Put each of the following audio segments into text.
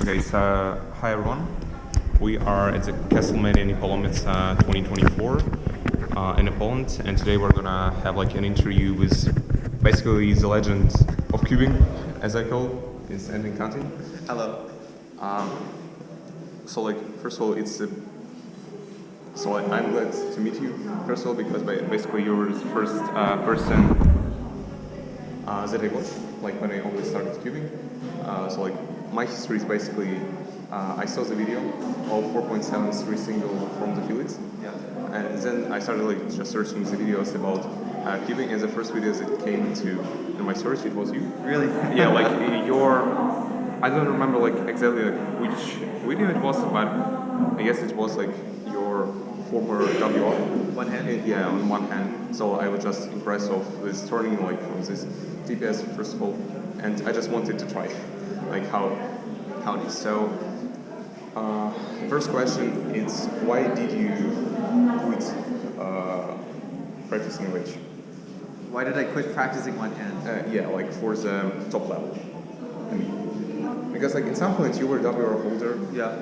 Okay, so hi everyone. We are at the Mania Nepolomice 2024 in Poland, and today we're gonna have like an interview with basically the legend of cubing, as I call, is Antoine Cantin. Hello. So first of all, I'm glad to meet you. First of all, because basically you were the first person that I watched, like when I only started cubing. My history is basically I saw the video of 4.73 single from the Felix, Yeah. and then I started just searching the videos about cubing, and the first videos that came into my search, it was you. Really? Yeah, I don't remember exactly which video it was, but I guess it was your former WR. One hand? Yeah, on one hand. So I was just impressed of this turning from this TPS first of all, and I just wanted to try how it is. So first question is, why did you quit practicing wedge? Why did I quit practicing one hand? For the top level. I mean, because in some points you were WR holder. Yeah.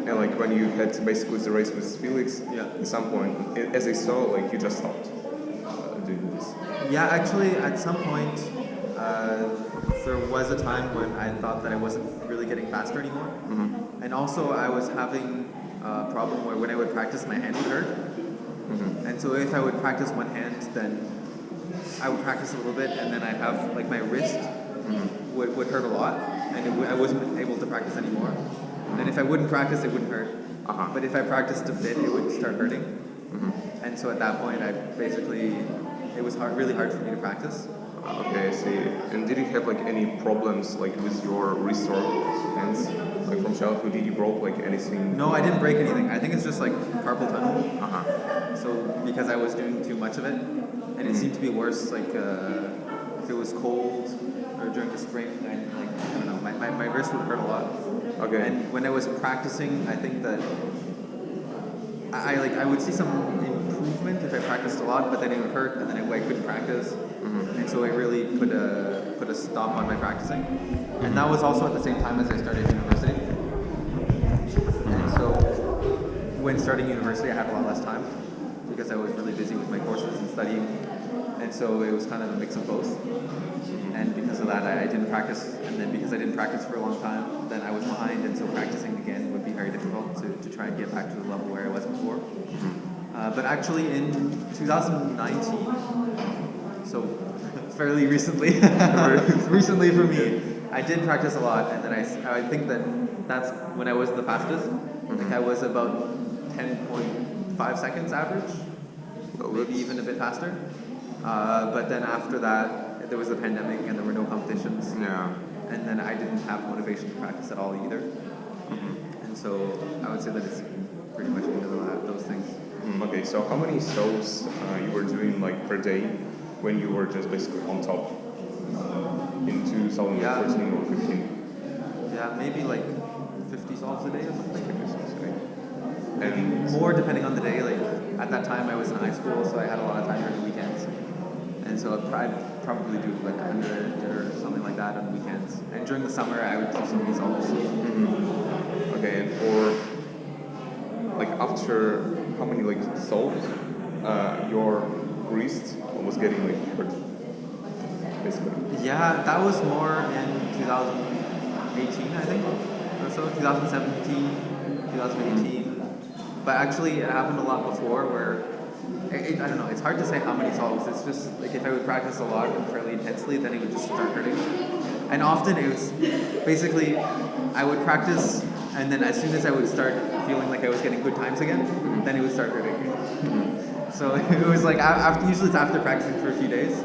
And when you had basically the race with Felix, Yeah. at some point, as I saw, you just stopped doing this. Yeah, actually, at some point, there was a time when I thought that I wasn't really getting faster anymore. Mm-hmm. And also, I was having a problem where when I would practice, my hand would hurt. Mm-hmm. And so if I would practice one hand, then I would practice a little bit, and then I'd have, my wrist would hurt a lot, and I wasn't able to practice anymore. And if I wouldn't practice, it wouldn't hurt. Uh-huh. But if I practiced a bit, it would start hurting. Mm-hmm. And so at that point, it was really hard for me to practice. Okay, I see. And did you have any problems with your wrist or hands? From childhood, did you broke anything? No, I didn't break anything. I think it's just carpal tunnel. Uh-huh. So because I was doing too much of it, and it seemed to be worse if it was cold or during the spring. I don't know. My wrist would hurt a lot. Okay. And when I was practicing, I think that I would see some improvement if I practiced a lot, but then it would hurt, and then I couldn't practice. Mm-hmm. And so it really put a stop on my practicing. And that was also at the same time as I started university. And so when starting university, I had a lot less time because I was really busy with my courses and studying. And so it was kind of a mix of both. And because of that, I didn't practice. And then because I didn't practice for a long time, then I was behind. And so practicing again would be very difficult to try and get back to the level where I was before. But actually in 2019, so fairly recently, recently for me, I did practice a lot. And then I think that's when I was the fastest. I was about 10.5 seconds average, maybe even a bit faster. But then after that, there was the pandemic and there were no competitions. Yeah. And then I didn't have motivation to practice at all either. And so I would say that it's pretty much because of those things. Okay, so how many sols you were doing per day when you were just basically on top in 2014 or 15? Yeah, maybe 50 solves a day or something. 50 sols a day. And more depending on the day. At that time I was in high school, so I had a lot of time during the weekends. And so I'd probably do 100 or something like that on the weekends. And during the summer I would do some results. Okay, and for after how many sols your wrist was getting hurt, basically? Yeah, that was more in 2018, I think, or so, 2017, 2018. But actually, it happened a lot before where, I don't know, it's hard to say how many solves. It's just, if I would practice a lot and fairly intensely, then it would just start hurting. And often it was, basically, I would practice, and then as soon as I would start feeling like I was getting good times again, then it would start hurting. So it was usually it's after practicing for a few days.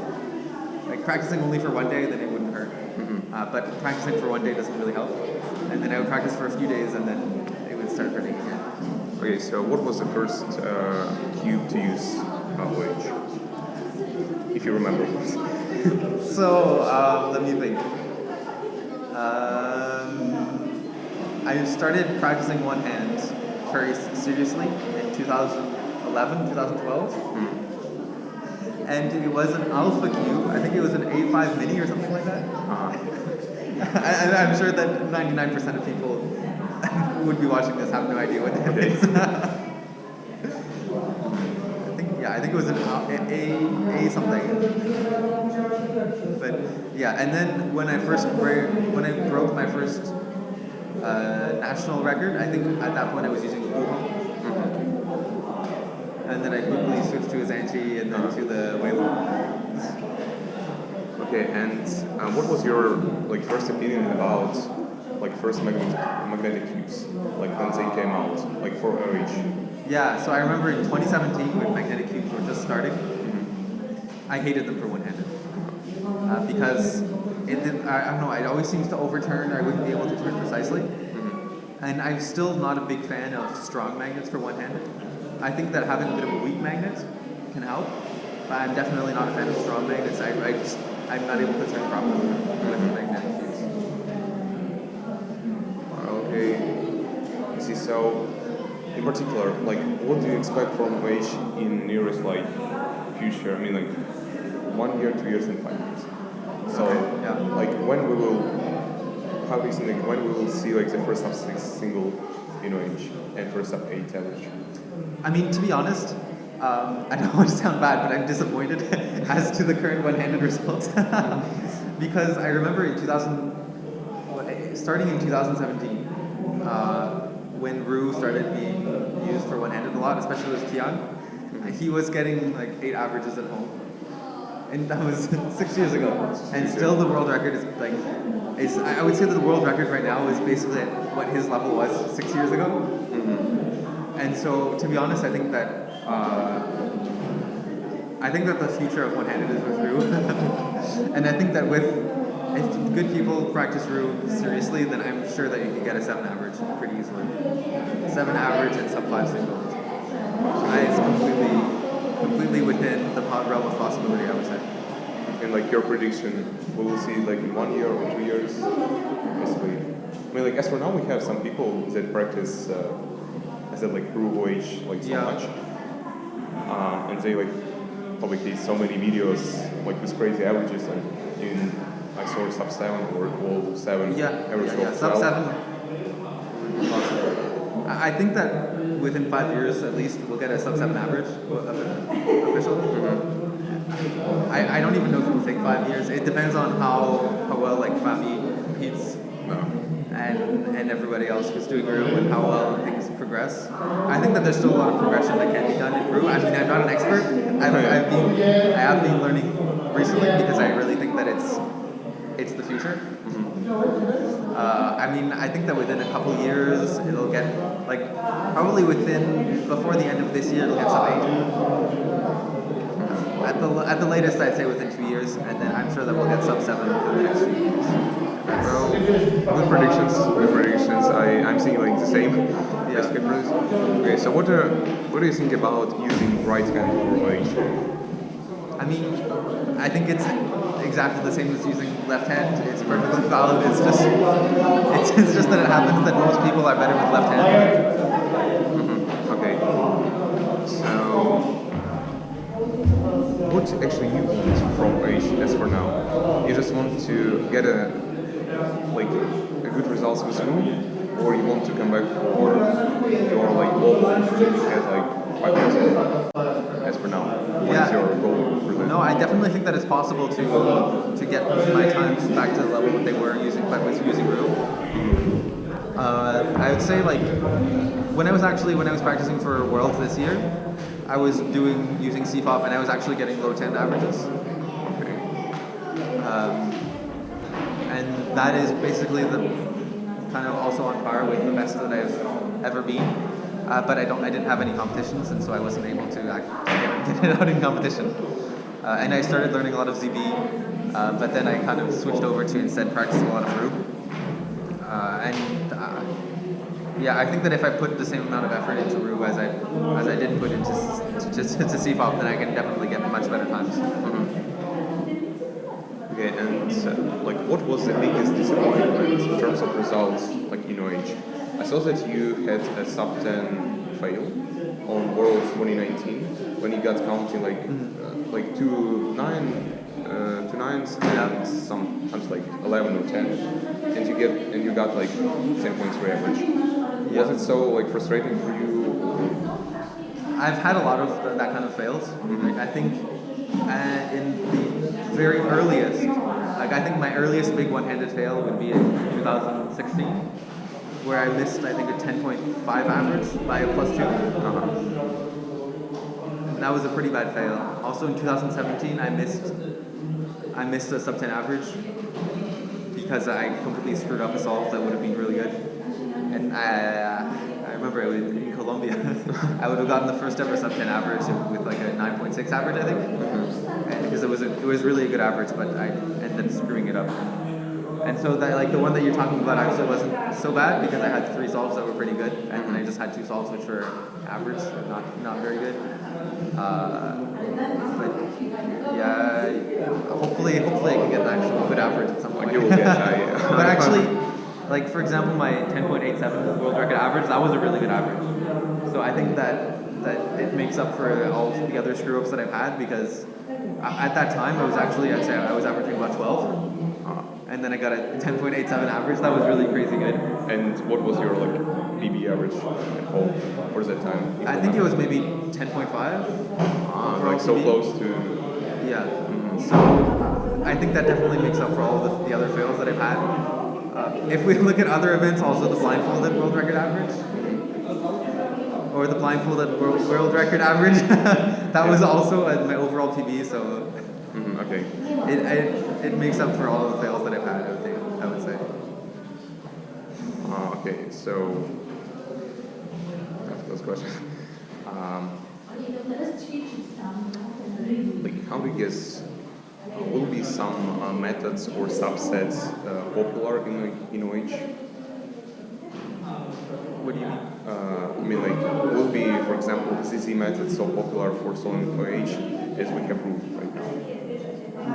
Practicing only for one day, then it wouldn't hurt. But practicing for one day doesn't really help. And then I would practice for a few days, and then it would start hurting again. Okay, so what was the first cube to use wedge, if you remember? So let me think. I started practicing one hand very seriously in 2011, 2012. And it was an alpha cube. I think it was an A5 mini or something like that. I'm sure that 99% of people would be watching this have no idea what that is. I think it was an A something. But yeah, and then when I broke my first national record, I think at that point I was using Wuhan. And then I quickly switched to a Zanchi and then to the Wave. Okay, and what was your first opinion about first magnetic cubes, when they came out, for OH? Yeah, so I remember in 2017 when magnetic cubes were just starting, I hated them for one-handed because I don't know, it always seems to overturn. I wouldn't be able to turn precisely, and I'm still not a big fan of strong magnets for one-handed. I think that having a bit of a weak magnet can help, but I'm definitely not a fan of strong magnets. I'm not able to turn properly with magnetic cubes. Okay. See, so in particular, what do you expect from OH in nearest future? I mean, 1 year, 2 years, and 5 years. So, when we will, how do you think, when we will see the first sub 6 single in OH and first sub 8 average? I mean, to be honest, I don't want to sound bad, but I'm disappointed as to the current one-handed results. Because I remember starting in 2017, when Ru started being used for one-handed a lot, especially with Tian, he was getting 8 averages at home. And that was 6 years ago. And still the world record is I would say that the world record right now is basically at what his level was 6 years ago. And so, to be honest, I think that the future of one-handed is with Ru. And I think that if good people practice Ru seriously, then I'm sure that you can get a 7 average pretty easily. 7 average and sub 5 singles. It's completely within the realm of possibility, I would say. And your prediction, we will see in 1 year or 2 years, basically. I mean, as for now, we have some people that practice, Ru OH so much, and they publicate so many videos with crazy averages, I saw sub 7 or 7 average sub 7. I think that within 5 years at least we'll get a sub 7 average official. I don't even know if it will take 5 years. It depends on how well Fami competes and everybody else who's doing Ru and how well things progress. I think that there's still a lot of progression that can be done in Ru. I mean, I'm not an expert. I have been learning recently because I really think that it's the future. I mean, I think that within a couple years it'll get probably before the end of this year it'll get sub 8. At the latest, I'd say within 2 years, and then I'm sure that we'll get sub 7 within the next few years. Well, good predictions. I'm thinking the same. Okay, so what do you think about using right hand for OH? I mean, I think it's exactly the same as using left hand. It's perfectly valid. It's just that it happens that most people are better with left hand. Okay. So, what actually you want from OH as for now? You just want to get a good results with Ru, or you want to come back for your goal that you had 5 years ago? As for now, what is your goal for that? No, I definitely think that it's possible to get my times back to the level that they were using Ru. I would say when I was practicing for Worlds this year, I was using CFOP and I was actually getting low 10 averages. Okay. And that is basically the kind of also on par with the best that I've ever been. But I didn't have any competitions, and so I wasn't able to get it out in competition. And I started learning a lot of ZB, but then I kind of switched over to instead practicing a lot of Ru. I think that if I put the same amount of effort into Ru as I did put into CFOP, then I can definitely get much better times. Okay, and what was the biggest disappointment in terms of results, in OH? I saw that you had a sub 10 fail on Worlds 2019 when you got counting 2.9 2 nines and sometimes like 11 or 10, and you got like 10.3 average. Was it so like frustrating for you? I've had a lot of that kind of fails. Like I think in the very earliest, like I think my earliest big one-handed fail would be in 2016, where I missed I think a 10.5 average by a +2. And that was a pretty bad fail. Also in 2017, I missed a sub 10 average because I completely screwed up a solve that would have been really good. And I remember it was in Colombia. I would have gotten the first ever sub 10 average with like a 9.6 average, I think. And because it was really a good average, but I ended up screwing it up. And so that like the one that you're talking about actually wasn't so bad because I had 3 solves that were pretty good, and then I just had 2 solves which were average, not very good. But yeah, hopefully I can get an actual good average at some point. You will get that. But actually, like for example, my 10.87 world record average, that was a really good average. So I think that it makes up for all the other screw ups that I've had because at that time I'd say I was averaging about 12. And then I got a 10.87 average. That was really crazy good. And what was your like PB average at home? What is that time? I think it was maybe 10.5. Like so PB. Close to. Yeah. So I think that definitely makes up for all the other fails that I've had. If we look at other events, also the blindfolded world record average, or the blindfolded world record average, that was also my overall PB. So. Okay. It makes up for all the fails that I've had, I would say. Okay, so that's those questions. Like, how do you guess will be some methods or subsets popular in OH? What do you mean? I mean, like, will be, for example, the CC method so popular for solving OH as we have proved right now?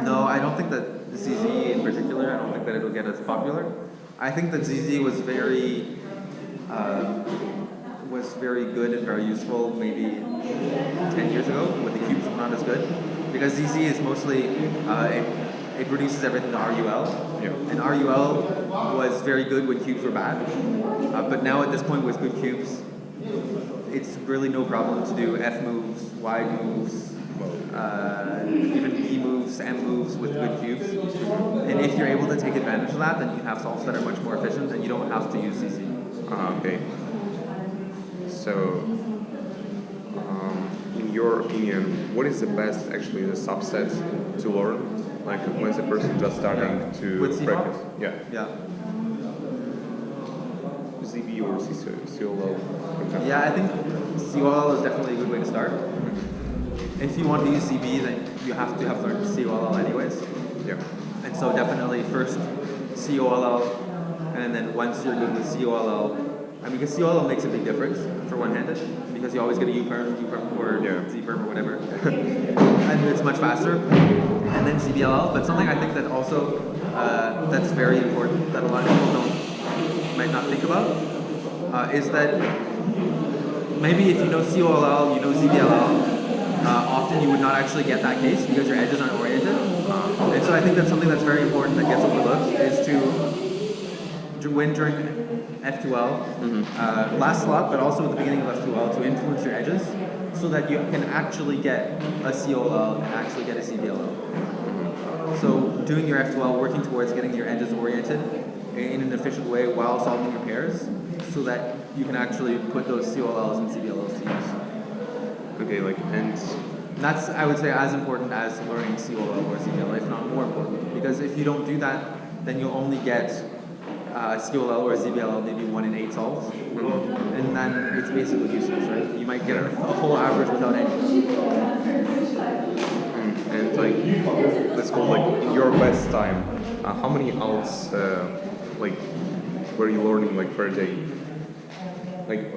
No, I don't think that the ZZ in particular, I don't think that it'll get as popular. I think that ZZ was very good and very useful maybe 10 years ago when the cubes were not as good. Because ZZ is mostly, it reduces everything to RUL. Yeah. And RUL was very good when cubes were bad. But now at this point with good cubes, it's really no problem to do F moves, Y moves, even P moves, M moves with good cubes. And if you're able to take advantage of that, then you can have solves that are much more efficient and you don't have to use CC. Okay. So, in your opinion, what is the best, actually, the subset to learn? Like, when the person just starting to with practice? Yeah. Yeah. ZB or COL, for example? Yeah, I think COL is definitely a good way to start. If you want to use ZB, then you have to have learned COLL anyways. Yeah. And so definitely first COLL, and then once you're good with COLL, I mean, because COLL makes a big difference for one-handed, because you always get a U-perm, or Z-perm or whatever, and it's much faster. And then CBLL, but something I think that also that's very important that a lot of people might not think about is that maybe if you know COLL, you know CBLL. Often you would not actually get that case because your edges aren't oriented. And so I think that's something that's very important that gets overlooked is to win during F2L, last slot, but also at the beginning of F2L to influence your edges so that you can actually get a COL and actually get a CBLL. So doing your F2L, working towards getting your edges oriented in an efficient way while solving your pairs so that you can actually put those COLs and CBLLs to use. Okay, like, and that's, I would say, as important as learning COL or CBLL, if not more important. Because if you don't do that, then you'll only get COL or CBLL maybe 1 in 8 solves. And then it's basically useless, right? You might get a whole average without any. And like, let's go like in your best time. How many outs like were you learning like per day? Like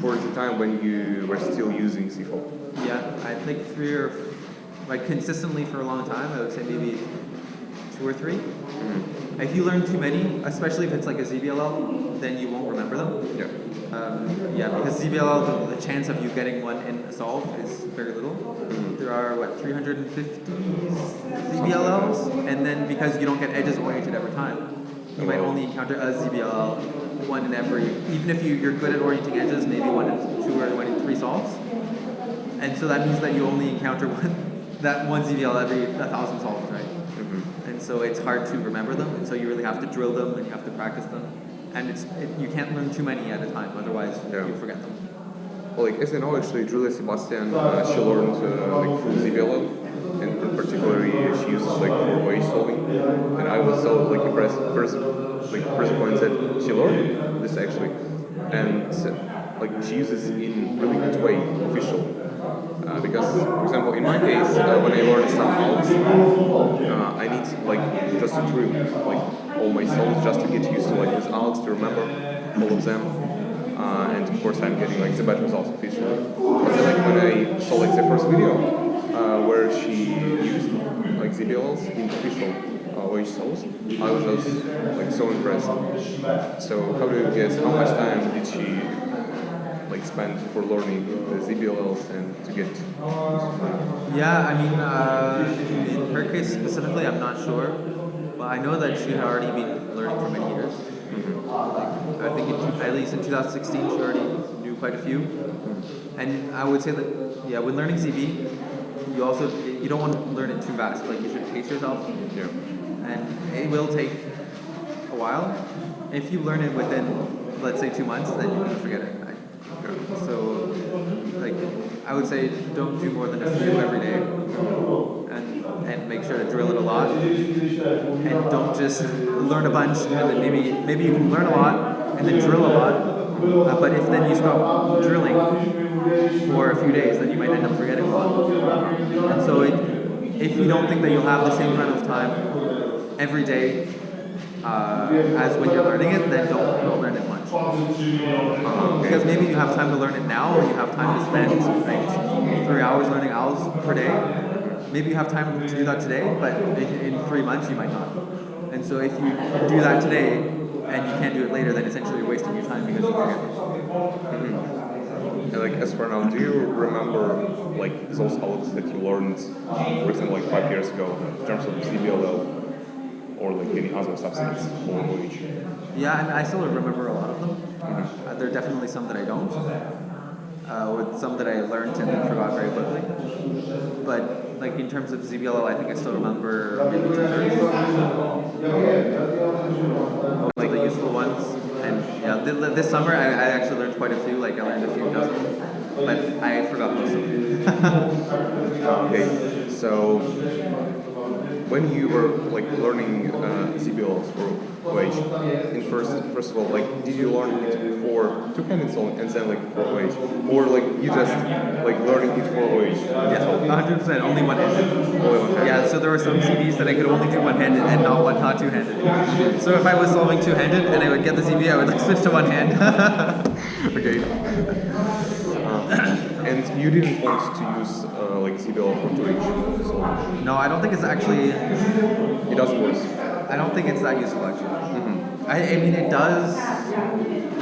for the time when you were still using C4? Yeah, I think 3 or like consistently for a long time. I would say maybe 2 or 3. if you learn too many, especially if it's like a ZBLL, then you won't remember them. Yeah. Because ZBLL, the chance of you getting one in a solve is very little. There are, 350 ZBLLs, and then because you don't get edges oriented every time, you might only encounter a ZBLL, one in every, even if you're good at orienting edges, maybe one in 2 or one in 3 solves. And so that means that you only encounter that one ZBL every 1,000 solves, right? And so it's hard to remember them, and so you really have to drill them and you have to practice them. And you can't learn too many at a time, otherwise you forget them. Well, like as I know, actually, Julia Sebastian, she learned like full ZBLL, and particularly she uses like 4-way solving. And I was so like impressed. First point that she learned this actually, and like she uses in really good way, official. Because, for example, in my case, when I learn some alts, I need like just to drill like all my solves just to get used to like these alts, to remember all of them. And of course, I'm getting like the bad results officially. But then, like when I saw like the first video where she used like ZBLs in official OH solves, I was just like so impressed. So how do you guess how much time did she like spend for learning the ZBLs and to get? Yeah, I mean, in her case specifically, I'm not sure, but I know that she had already been learning for many years. I think at least in 2016 she already knew quite a few. And I would say that when learning ZB, you don't want to learn it too fast. Like you should pace yourself. Yeah. And it will take a while. If you learn it within, let's say, 2 months, then you're gonna forget it. So, like, I would say don't do more than a few every day, and make sure to drill it a lot, and don't just learn a bunch and then maybe you can learn a lot and then drill a lot, but if then you stop drilling for a few days, then you might end up forgetting a lot. And so, if you don't think that you'll have the same amount of time every day as when you're learning it, then don't learn it much. Because maybe you have time to learn it now, or you have time to spend like 3 hours learning owls per day. Maybe you have time to do that today, but in 3 months you might not. And so if you do that today and you can't do it later, then essentially you're wasting your time because you forget. And like as for now, do you remember like those owls that you learned, for example, like 5 years ago in terms of ZBLL? Or like any other substance for OH? Yeah, I mean, I still remember a lot of them. There are definitely some that I don't, or some that I learned and then forgot very quickly. But like in terms of ZBLL, I think I still remember maybe 2/3. Like the useful ones. And yeah, this summer I actually learned quite a few. Like I learned a few dozen, but I forgot most of them. Okay, so when you were like learning ZBLs for OH, in first of all, like did you learn it for two-handed solving and then like for OH, or like you just like learning it for OH? Yeah, 100%, only one-handed. Yeah, so there were some ZBs that I could only do one-handed and not two-handed. So if I was solving two-handed and I would get the ZB, I would like switch to one hand. Okay. And you didn't want to use like ZBL for 2H? So no, I don't think it's actually... It doesn't work? I don't think it's that useful actually. I mean it does...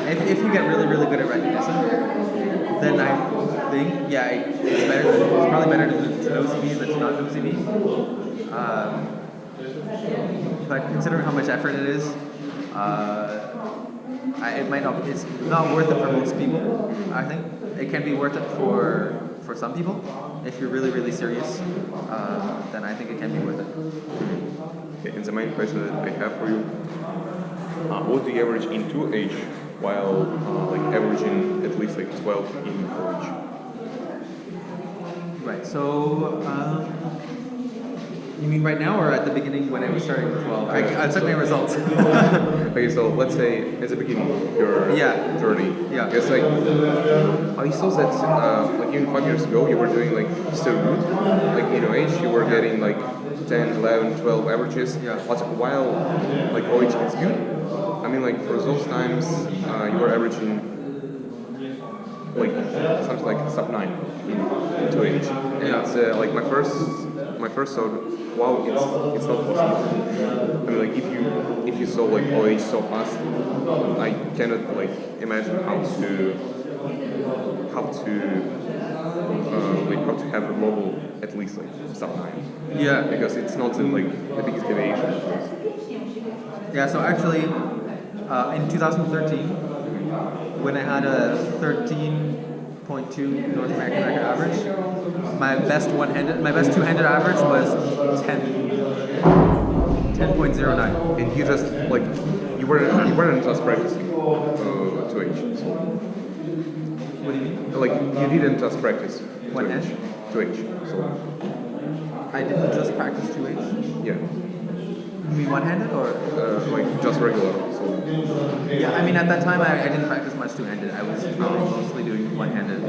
If you get really, really good at recognition, then I think, it's probably better to know ZB than to not know ZB. But considering how much effort it is, it's not worth it for most people, I think. It can be worth it for some people. If you're really, really serious, then I think it can be worth it. Okay, and the main question that I have for you, what do you average in 2H while like averaging at least like 12 in OH? Right, so you mean right now or at the beginning when I was starting with 12? I took my results. Okay, so let's say at the beginning of your journey. Yeah. Because like I saw that like even 5 years ago you were doing like so good. Like in OH you were getting like 10, 11, 12 averages. Yeah. But while like OH is good, I mean like for those times you were averaging like something like sub 9 in 2H. And it's like my first my first thought, wow, it's not possible. I mean, like if you saw like OH so fast, I cannot like imagine how to how to have a global at least like sub 9. Yeah. Because it's not like the biggest deviation. Yeah. So actually, in 2013, when I had a 13.2 North American record average, my best two-handed average was 10.09. And you just like you weren't just practicing 2H. So What do you mean? like you didn't just practice 1H? 2H. So I didn't just practice 2H. yeah, You mean one-handed or? like just regular. So Yeah, I mean at that time I didn't practice much two-handed. I was probably mostly doing one-handed.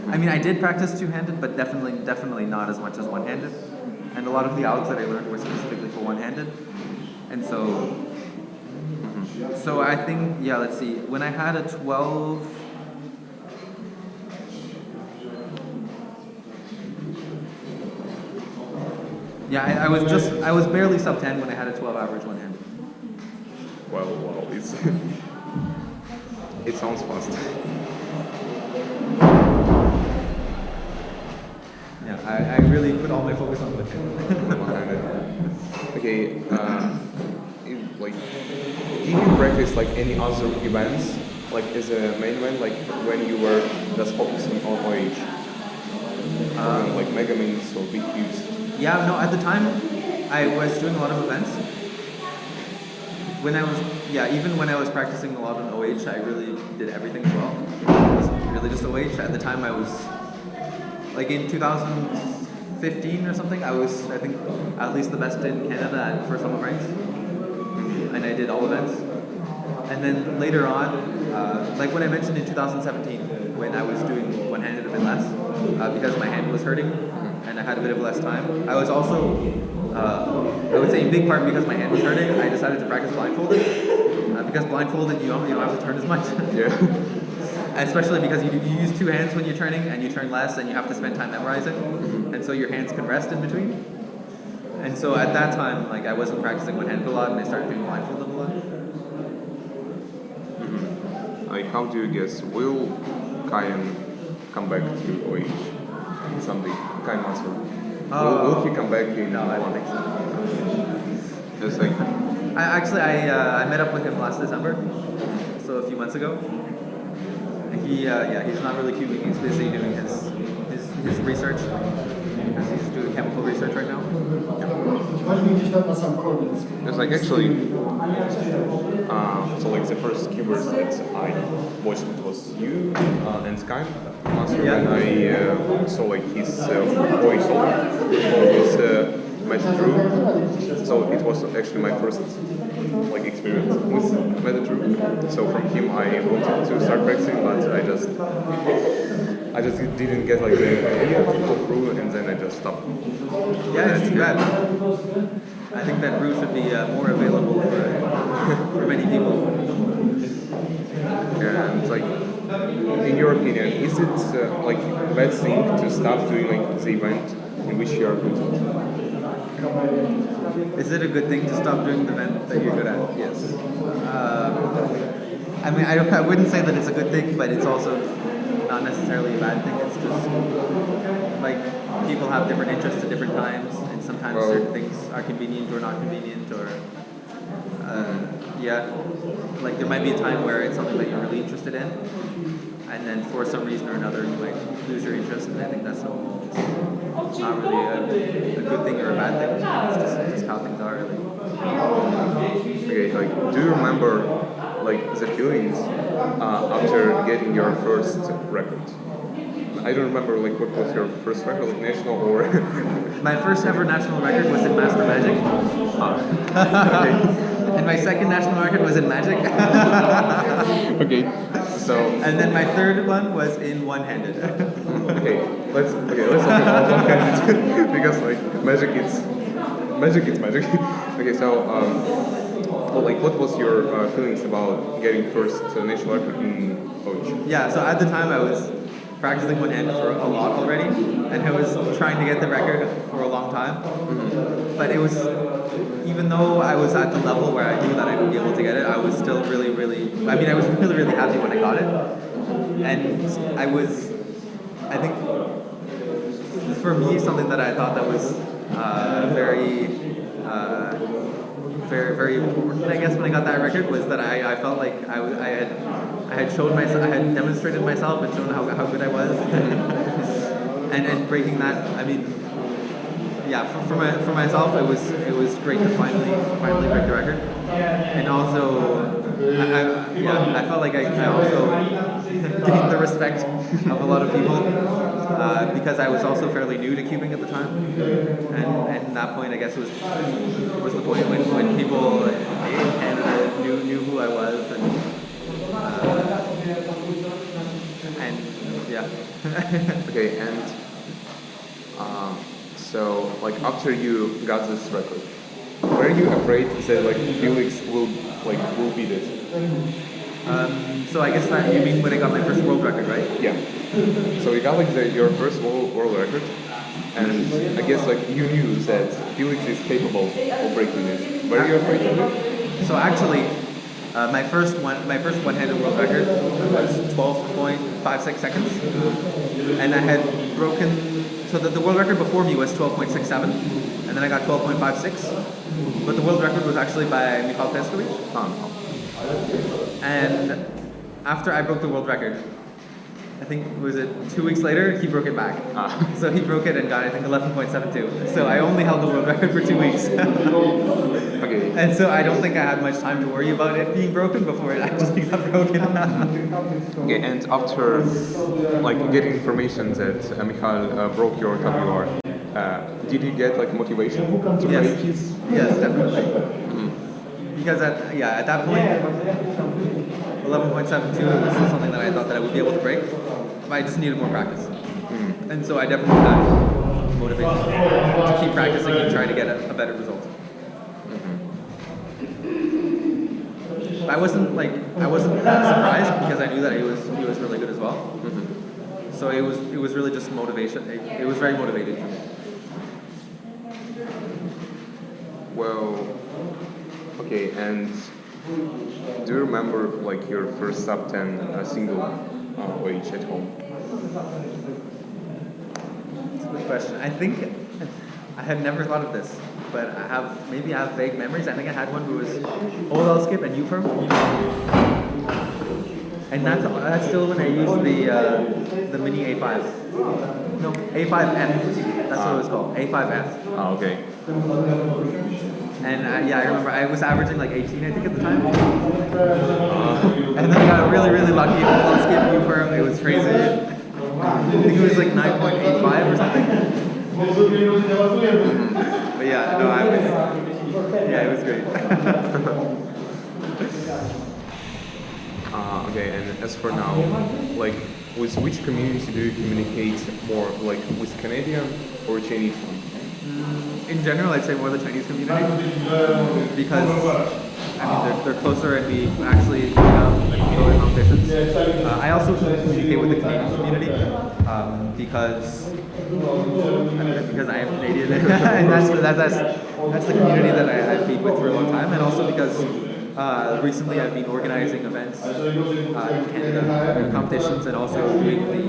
I mean I did practice two-handed, but definitely not as much as one-handed. And a lot of the outs that I learned were specifically for one-handed. And so I think, yeah, let's see. When I had a 12, yeah, I was barely sub 10 when I had a 12 average one-handed. wow, it's it sounds fast. Yeah, I really put all my focus on one-handed. Okay, like, did you practice like any other events, like as a main event, like when you were just focusing on OH, like mega mains or big cubes? Yeah, no, at the time I was doing a lot of events. Even when I was practicing a lot on OH, I really did everything as well. It was really just OH. At the time I was, like in 2015 or something, I was, I think, at least the best in Canada for some ranks. And I did all events. And then later on, like when I mentioned in 2017, when I was doing one-handed a bit less, because my hand was hurting and I had a bit of less time. I was also, I would say in big part because my hand was hurting, I decided to practice blindfolded. Because blindfolded, you don't have to turn as much. Yeah. Especially because you use two hands when you're turning, and you turn less, and you have to spend time memorizing, and so your hands can rest in between. And so at that time, like I wasn't practicing one-handed a lot, and I started doing blindfolded a lot. Like, how do you guess, will Kayan come back to OH someday? Kayan Mansur. Will he come back in? No, I don't think so. Just like I met up with him last December, so a few months ago. He's not really cubing. He's busy doing his research. Because he's doing chemical research right now. it's like actually, so like the first cubers that I watched it was you and Sky Master, and I saw like his voice on his Metadrew. So it was actually my first like experience with Metadrew. So from him I wanted to start practicing, but I just didn't get like the idea to go through, and then I just stopped. Yeah, it's too bad. I think that route should be more available for many people. And like, in your opinion, is it like bad thing to stop doing like the event in which you are good at? Is it a good thing to stop doing the event that you're good at? Yes. I mean, I wouldn't say that it's a good thing, but it's also not necessarily a bad thing. It's just like people have different interests at different times, and sometimes certain things are convenient or not convenient, or like there might be a time where it's something that you're really interested in, and then for some reason or another you might lose your interest, and I think that's normal. It's not really a good thing or a bad thing. It's just how things are, really. Okay, like, do you remember like the feelings after getting your first record? I don't remember like what was your first record, like national or. My first ever national record was in Master Magic. Okay. And my second national record was in Magic. Okay. So. And then my third one was in one-handed. Let's talk about one-handed because like magic is magic. Okay, so like what was your feelings about getting first national record in OH? Yeah, so at the time I was practicing one hand for a lot already, and I was trying to get the record for a long time. But it was, even though I was at the level where I knew that I would be able to get it, I was still really, I was really, really happy when I got it. And I think, for me, something that I thought that was very, very important, I guess, when I got that record was that I felt like I had shown myself, I had demonstrated myself and shown how good I was, and breaking that. I mean, yeah, for myself, it was great to finally break the record, and also I felt like I also gained the respect of a lot of people because I was also fairly new to cubing at the time, and that point I guess was the point when people in Canada knew who I was, and yeah. Okay, and so like after you got this record, were you afraid that like Felix will beat it? So I guess that you mean when I got my first world record, right? Yeah. So you got like your first world record, and I guess like you knew that Felix is capable of breaking it. Were you afraid of it? So actually, my first one-handed world record was 12.56 seconds, and I had broken. So the world record before me was 12.67, and then I got 12.56. But the world record was actually by Michal Peskovic. And after I broke the world record, I think, was it 2 weeks later, he broke it back. So he broke it and got, I think, 11.72. So I only held the world record for 2 weeks. Okay. And so I don't think I had much time to worry about it being broken before it actually got broken. Okay, and after like getting information that Michal broke your WR, did you get like motivation to break his? Yes, definitely. Because at that point, 11.72 was something that I thought that I would be able to break, but I just needed more practice. And so I definitely had motivation to keep practicing and try to get a better result. I wasn't surprised because I knew that he was really good as well. So it was really just motivation. It was very motivating for me. Well, okay, and do you remember like your first sub 10 single wage at home? That's a good question. I think I had never thought of this, but I have vague memories. I think I had one who was OL skip and U-perm. And that's still when I used the mini A5. No, A5F. That's what it was called. A5F. Oh, okay. And I remember I was averaging like 18, I think, at the time. And then I got really, really lucky. OL skip U-perm. It was crazy. I think it was like 9.85 or something. But yeah, no, it was great. Okay, and as for now, like, with which community do you communicate more, like with Canadian or Chinese one? In general, I'd say more the Chinese community, because I mean they're closer and we actually have go to competitions. I also communicate with the Canadian community because I am Canadian, and that's the community that I've been with for a long time, and also because recently I've been organizing events in Canada, competitions, and also doing the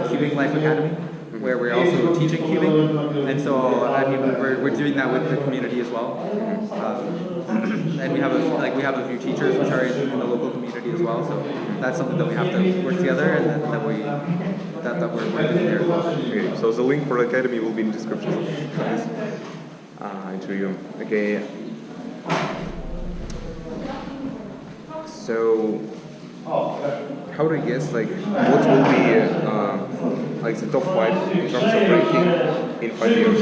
Cubing Life Academy, where we're also teaching cubing, and so I mean we're doing that with the community as well, and we have a few teachers which are in the local community as well. So that's something that we have to work together, and that we're doing there. Okay, so the link for the academy will be in the description. To you. Okay. So, how do you guess like what will be like the top 5 in terms of ranking in 5 years?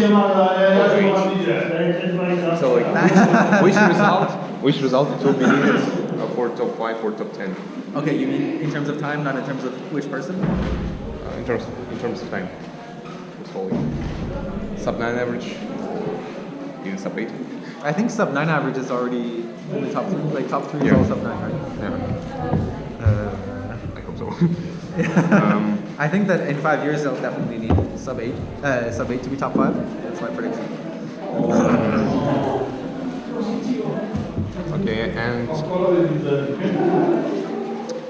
So like which result it will be needed for top 5 or top 10? Okay, you mean in terms of time, not in terms of which person? In terms of time. Sub 9 average. In sub 8. I think sub 9 average is already in the top 3. Like top 3 is all sub 9, right? Yeah. I hope so. I think that in 5 years they'll definitely need sub 8 to be top 5. That's my prediction. Okay, and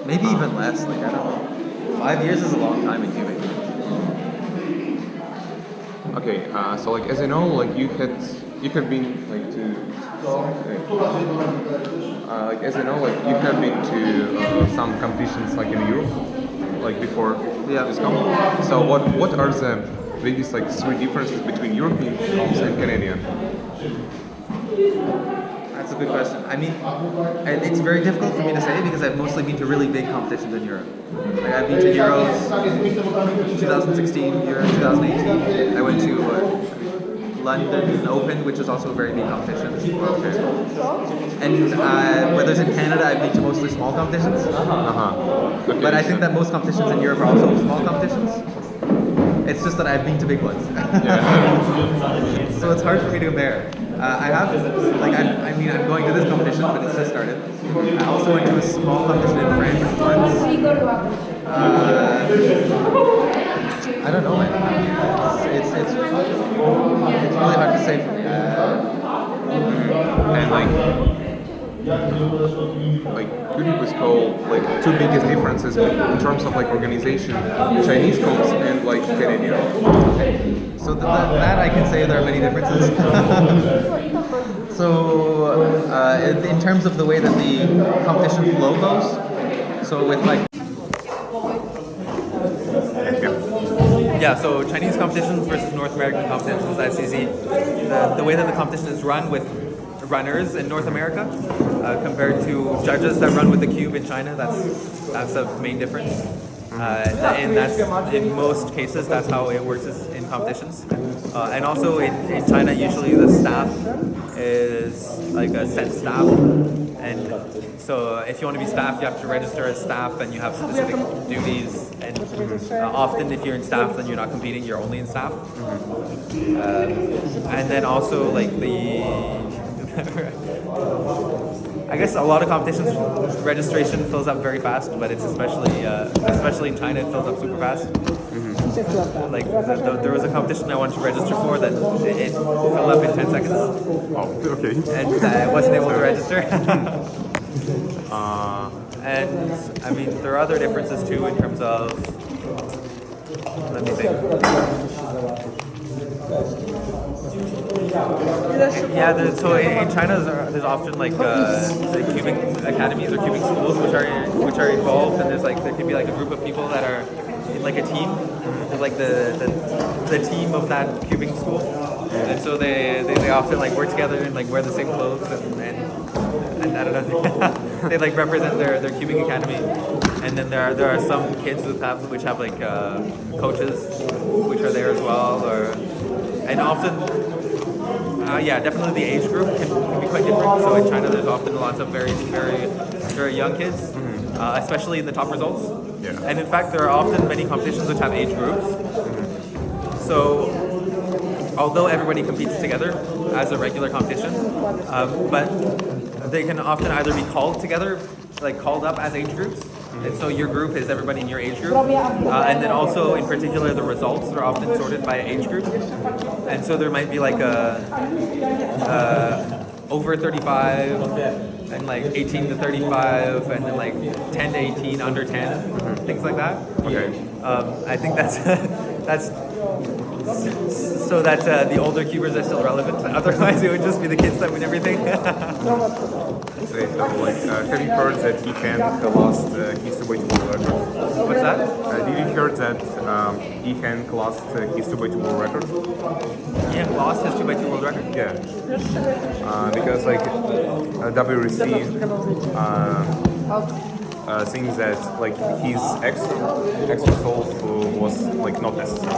maybe even less. Like I don't know. 5 years is a long time in cubing. okay, so like as I know, like you had been like to like as I know, like you have been to some competitions like in Europe, like before this competition. So what are the biggest like 3 differences between European comps and Canadian? That's a good question. I mean, and it's very difficult for me to say because I've mostly been to really big competitions in Europe. Like I've been to Euros 2016, Euro 2018. I went to London Open, which is also a very big competition. And whereas in Canada, I've been to mostly small competitions. Okay, But I think that most competitions in Europe are also small competitions. It's just that I've been to big ones. So it's hard for me to compare. I have, like, I mean, I'm going to this competition, but it's just started. I also went to a small competition in France once. I don't know, man. It's really hard to say for me. And like could you please call like 2 biggest differences in terms of like organization, Chinese comps and like Canadian? So that I can say there are many differences. So in terms of the way that the competition flow goes, so with like so Chinese competitions versus North American competitions, that's easy. The way that the competition is run with runners in North America compared to judges that run with the cube in China, that's the main difference. And that's in most cases that's how it works in competitions. And also in China, usually the staff is like a set staff, and so if you want to be staff, you have to register as staff, and you have specific duties. And often, if you're in staff, then you're not competing; you're only in staff. And then also like I guess a lot of competitions registration fills up very fast, but it's especially in China, it fills up super fast. Like there was a competition I wanted to register for that it filled up in 10 seconds. Oh, okay. And I wasn't able to register. And I mean, there are other differences too in terms of. Let me think. Yeah, so in China there's often like the cubing academies or cubing schools which are involved, and there could be like a group of people that are in like a team, like the team of that cubing school, and so they often like work together and like wear the same clothes and I don't know, they like represent their cubing academy, and then there are some kids which have like coaches which are there as well, and often. Definitely the age group can be quite different. So in China, there's often lots of very, very, very young kids, especially in the top results. Yeah. And in fact, there are often many competitions which have age groups. So although everybody competes together as a regular competition, but they can often either be called together, like called up as age groups. And so your group is everybody in your age group. And then also, in particular, the results are often sorted by age group. And so there might be like over 35 and like 18 to 35 and then like 10 to 18, under 10, things like that. Okay. I think that's so that the older cubers are still relevant. Otherwise, it would just be the kids that win everything. Have you heard that Ethan lost his 2x2 world record? What's that? Did you hear that Ethan lost his 2x2 world record? Ian lost his 2x2 world record? Yeah. Because like WRC thinks that like his extra solve was like not necessary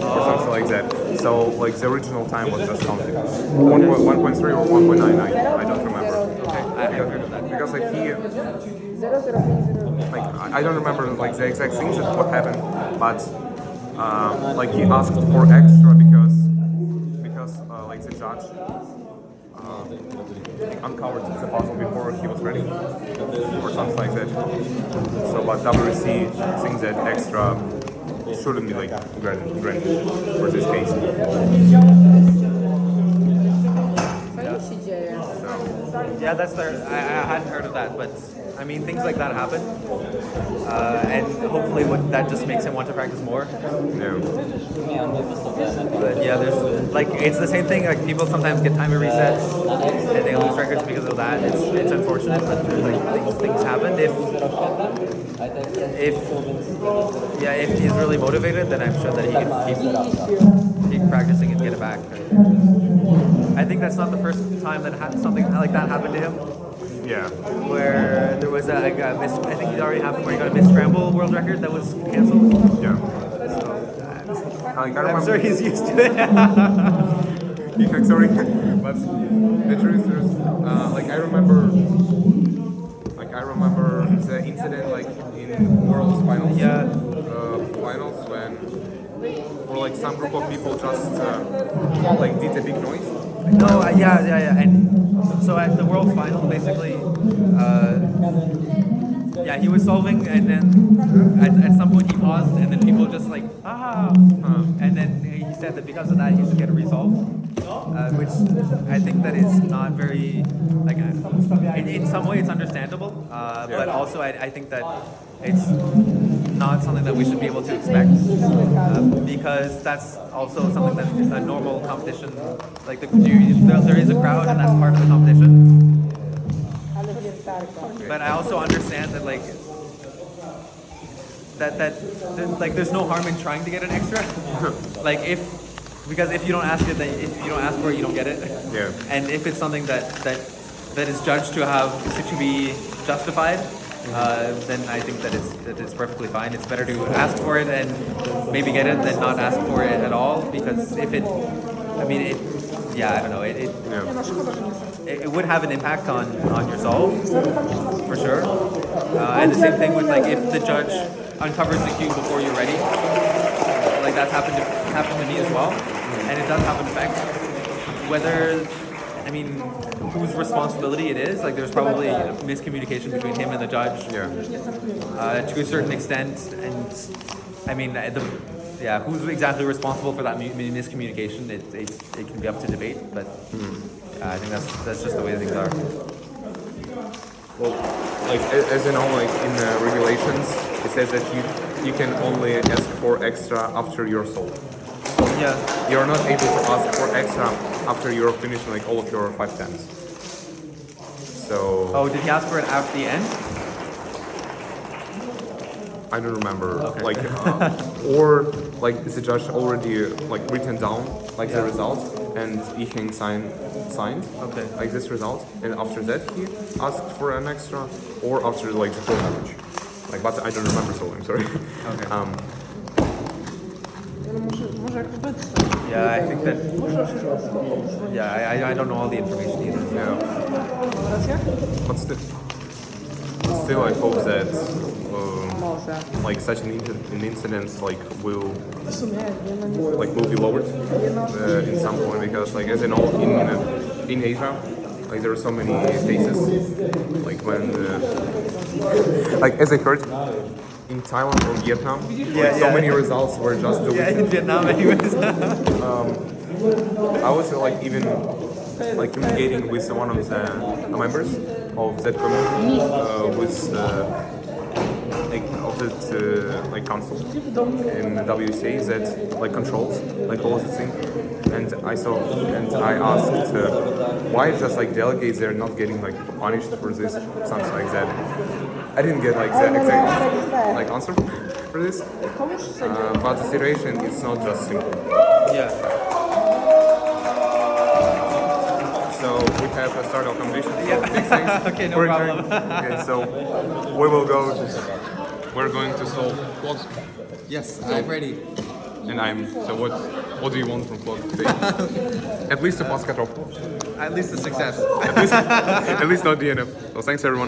or something like that. So like the original time was just counted 1.3 or 1.99. I don't remember. Okay, I haven't heard of that. Because like I don't remember like the exact things that what happened, but like he asked for extra because like the judge uncovered the puzzle before he was ready, or something like that. So, but WC thinks that extra shouldn't be like granted for this case. Yeah, that's I hadn't heard of that, but I mean, things like that happen, and hopefully that just makes him want to practice more. Yeah. But yeah, there's like it's the same thing. Like people sometimes get timer resets and they lose records because of that. It's unfortunate, but like things happen. If he's really motivated, then I'm sure that he can keep practicing and get it back. I think that's not the first time that something like that happened to him. Yeah. Where there was I think it already happened where he got a missed scramble world record that was canceled. Yeah. I'm sure he's used to it. Sorry, but the truth is, like I remember the incident like in World Finals. Yeah. Finals when, or like some group of people just like did a big noise. No, yeah, and so at the World Final, basically, he was solving, and then at some point he paused, and then people just like, and then he said that because of that he should get it resolved, which I think that is not very, like, in some way it's understandable, but also I think that it's not something that we should be able to expect, because that's also something that a normal competition, like there is a crowd and that's part of the competition. But I also understand that like that like there's no harm in trying to get an extra. Like because if you don't ask it, then if you don't ask for it, you don't get it. Yeah. And if it's something that is judged to be justified, then I think that it's perfectly fine. It's better to ask for it and maybe get it than not ask for it at all, because if it, I mean, it, yeah, I don't know, it would have an impact on your solve, for sure. And the same thing with like if the judge uncovers the cue before you're ready, like that's happened to me as well, and it does have an effect. Whether, I mean, whose responsibility it is, like there's probably a miscommunication between him and the judge, to a certain extent, and I mean, who's exactly responsible for that miscommunication? It can be up to debate, but I think that's just the way things are. Well, like as you know, like in the regulations, it says that you can only ask for extra after you're sold. Yeah. You're not able to ask for extra after you're finishing like all of your 5 times. So. Oh, did he ask for it at the end? I don't remember. Okay. Like, or like is the judge already like written down like the result, and Iheng signed like this result, and after that he asked for an extra, or after like the full average. Like, but I don't remember, so I'm sorry. Okay. Yeah, I think that. Yeah, I don't know all the information either. Yeah. But still, I hope that like such an incident like will be lowered in some point, because like as you know in Asia, like there are so many cases like when like as I heard in Thailand or Vietnam, so many results were just deleted. Yeah, in Vietnam anyways. I was like even like communicating with one of the members of that community, with of that like council in the WCA that like controls like all of the thing, and I asked why just like delegates they're not getting like punished for this, something like that. I didn't get like the exact answer for this, but the situation is not just simple. Yeah. So we have started our competition. Yeah. Big things. Okay, no problem. Okay, so we're going to solve quads. Yes, I'm ready. And so what do you want from quad today? At least a pass cut off. At least a success. At least not DNF. So thanks everyone.